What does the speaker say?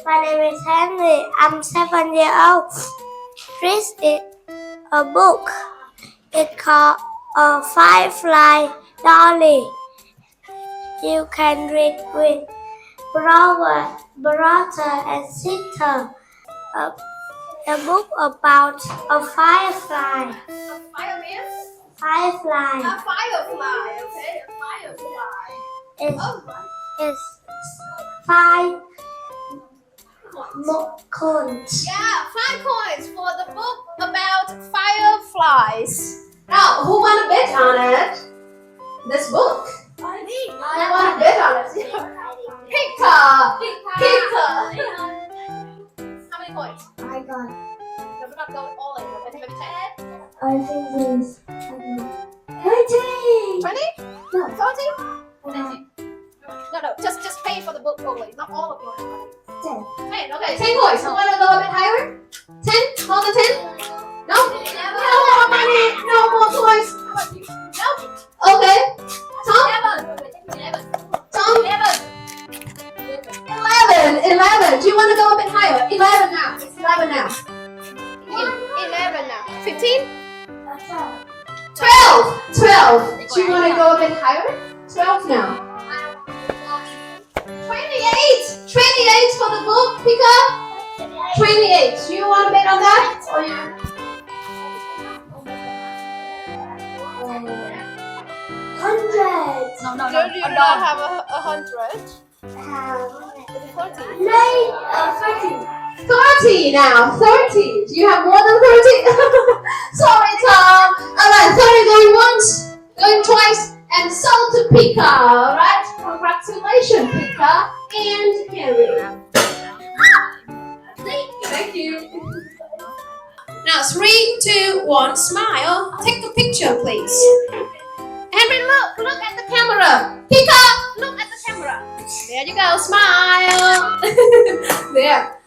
My name is Henry. I'm 7 years old. This is a book. It's called A Firefly Dolly. You can read with brother and sister. A book about a firefly. A fireman? Firefly. A firefly, okay, a firefly. It's 5 coins. Yeah, 5 coins for the book about fireflies. Now, who want to bet on it? This book. I want to bet on it. Pika! How many points? I got. No, we're not going all in. Maybe 10. I think this. 20. 20? No. 40? No, just pay for the book only, not all of your money. 10. 10, okay, 10 points. You want to go a bit higher? 10? More than 10? No? No more money, no more toys. How about you? No. Okay. Tom? 11. Tom? 11. Do you want to go a bit higher? 11 now. It's 11 now. 11 now. 15? 12. Do you want to go a bit higher? 12 now. 28 for the book, Pika. 28. Do you want to bet on that? Or you? 100. No. You do not have 100. 30 now. 30. Do you have more than 30? Sorry, Tom. Alright, 30 going once, going twice, and sold to Pika. Alright? Congratulations, Pika and Henry. Thank you. Now, 3, 2, 1, smile. Take a picture, please. Henry, look at the camera. Pika, look at the camera. There you go, smile. There.